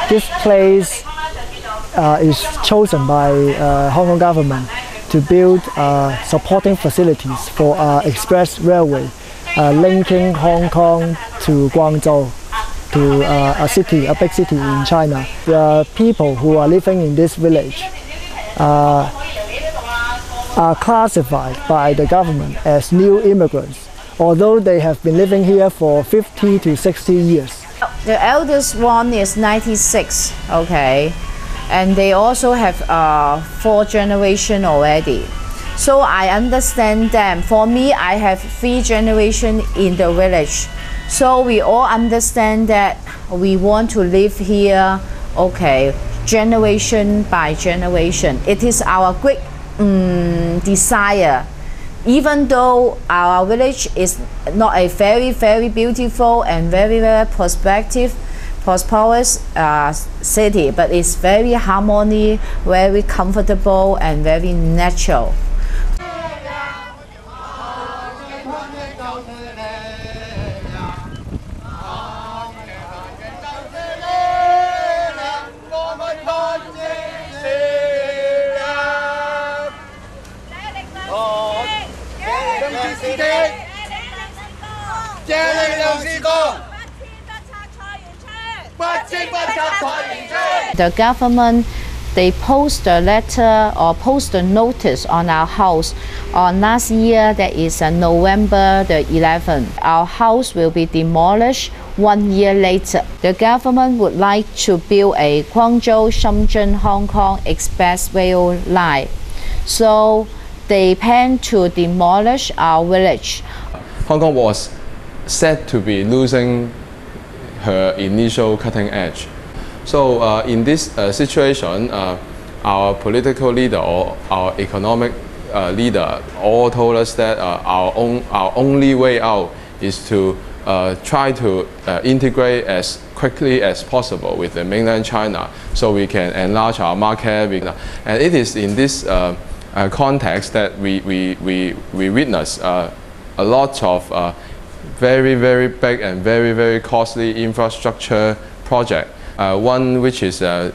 this place is chosen by Hong Kong government to build supporting facilities for express railway linking Hong Kong to Guangzhou, to a big city in China. The people who are living in this village are classified by the government as new immigrants, although they have been living here for 50 to 60 years. The eldest one is 96, okay, and they also have 4 generations already. So I understand them. For me, I have 3 generations in the village. So we all understand that we want to live here, okay, generation by generation. It is our great desire. Even though our village is not a very, very beautiful and very, very prosperous city, but it's very harmony, very comfortable and very natural. The government, they post a letter or post a notice on our house on last year, that is November the 11th. Our house will be demolished 1 year later. The government would like to build a Guangzhou, Shenzhen, Hong Kong express rail line. So they plan to demolish our village. Hong Kong was said to be losing her initial cutting edge. So in this situation, our political leader or our economic leader all told us that our only way out is to try to integrate as quickly as possible with the mainland China, so we can enlarge our market. And it is in this context that we witness a lot of very, very big and very, very costly infrastructure project. One which is the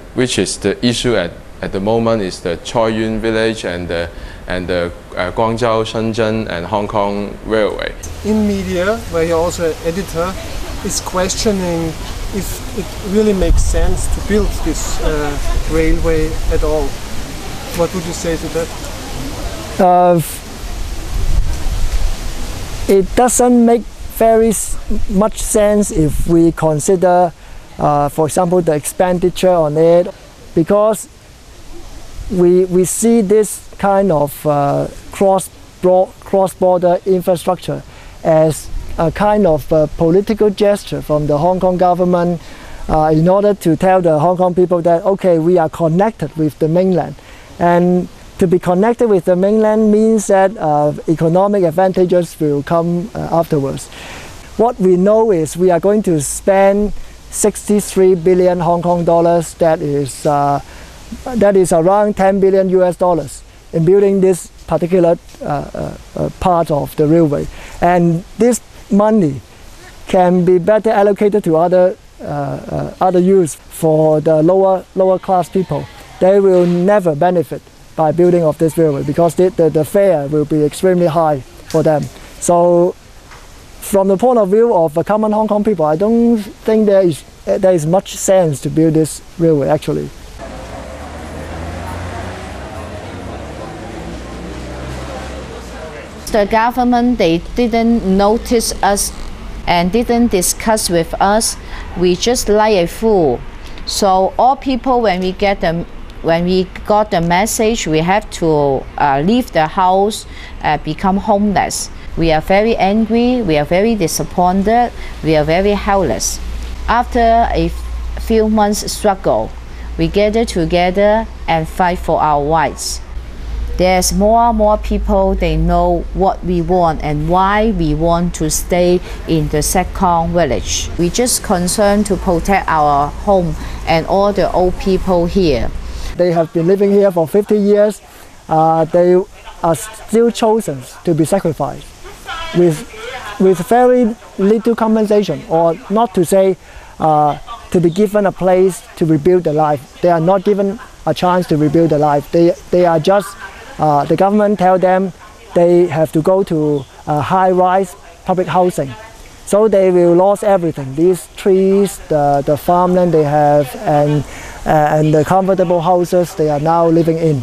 issue at the moment is the Choi Yuen village and the Guangzhou, Shenzhen and Hong Kong railway. In media, where you're also an editor, is questioning if it really makes sense to build this railway at all. What would you say to that? It doesn't make very much sense if we consider, for example, the expenditure on it, because we see this kind of cross-border infrastructure as a kind of political gesture from the Hong Kong government in order to tell the Hong Kong people that, okay, we are connected with the mainland. And to be connected with the mainland means that economic advantages will come afterwards. What we know is we are going to spend 63 billion Hong Kong dollars, that is around 10 billion US dollars in building this particular part of the railway. And this money can be better allocated to other use for the lower class people. They will never benefit by building of this railway because the fare will be extremely high for them. So from the point of view of the common Hong Kong people, I don't think there is much sense to build this railway actually. The government, they didn't notice us and didn't discuss with us. We just like a fool. So all people, when we got the message, we have to leave the house, become homeless. We are very angry, we are very disappointed, we are very helpless. After a few months struggle, we gather together and fight for our rights. There's more and more people, they know what we want and why we want to stay in the second village. We just concerned to protect our home and all the old people here. They have been living here for 50 years. They are still chosen to be sacrificed with very little compensation, or not to say to be given a place to rebuild their life. They are not given a chance to rebuild their life. They are just, the government tell them they have to go to high-rise public housing. So they will lose everything, these trees, the farmland they have, and the comfortable houses they are now living in.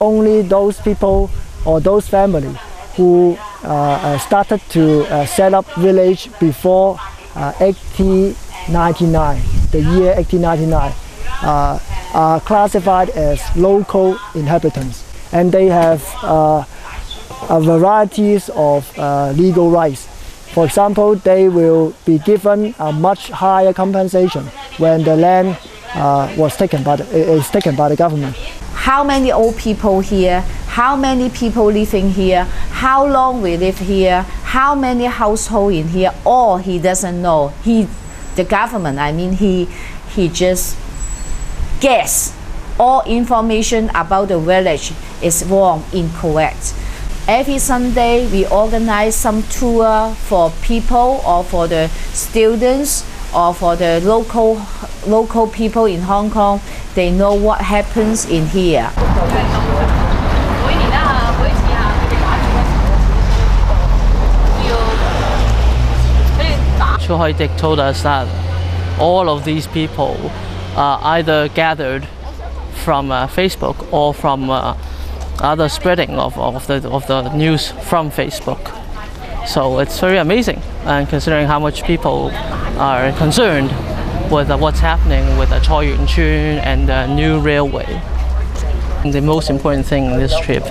Only those people or those families who started to set up village before 1899, the year 1899, are classified as local inhabitants, and they have varieties of legal rights. For example, they will be given a much higher compensation when the land is taken by the government. How many old people here? How many people living here? How long we live here? How many households in here? All he doesn't know. The government, I mean, he just guess. All information about the village is wrong, incorrect. Every Sunday we organize some tour for people or for the students or for the local people in Hong Kong. They know what happens in here. Choi Yuen told us that all of these people either gathered from Facebook or from other spreading of the news from Facebook. So it's very amazing, and considering how much people are concerned with what's happening with the Choi Yuen and the new railway. The most important thing in this trip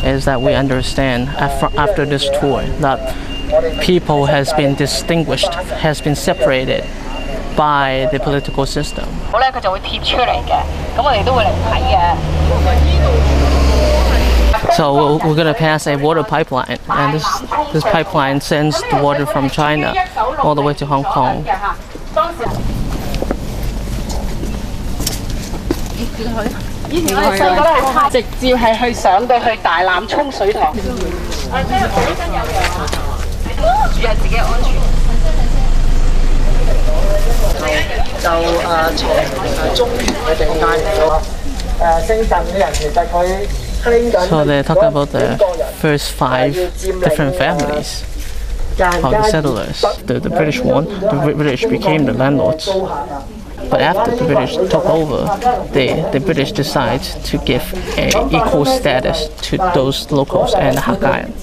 is that we understand after this tour that people has been distinguished, has been separated by the political system. So we're going to pass a water pipeline, and this pipeline sends the water from China all the way to Hong Kong. So they talk about the first 5 different families of the settlers. The British won, the British became the landlords. But after the British took over, the British decided to give an equal status to those locals and the Hakayan.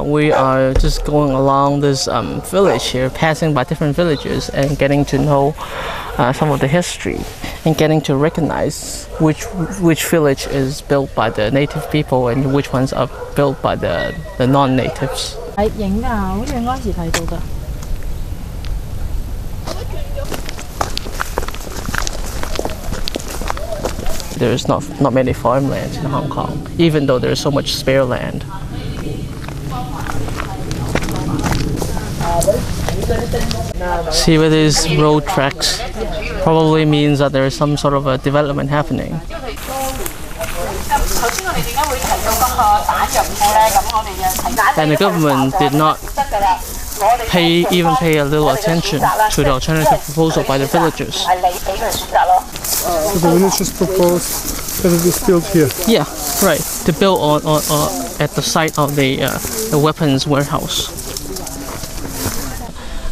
We are just going along this village here, passing by different villages and getting to know some of the history and getting to recognize which village is built by the native people and which ones are built by the non-natives. There's not many farmlands in Hong Kong, even though there's so much spare land. See where these road tracks probably means that there is some sort of a development happening. And the government did not even pay a little attention to the alternative proposal by the villagers. So the villagers proposed that it is built here? Yeah, right. To build on at the site of the weapons warehouse.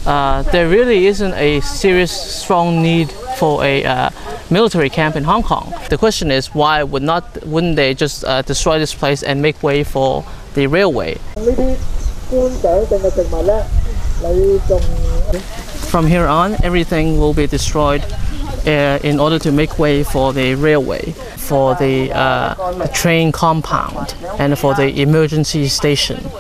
There really isn't a serious, strong need for a military camp in Hong Kong. The question is, why wouldn't they just destroy this place and make way for the railway? From here on, everything will be destroyed in order to make way for the railway, for the train compound, and for the emergency station.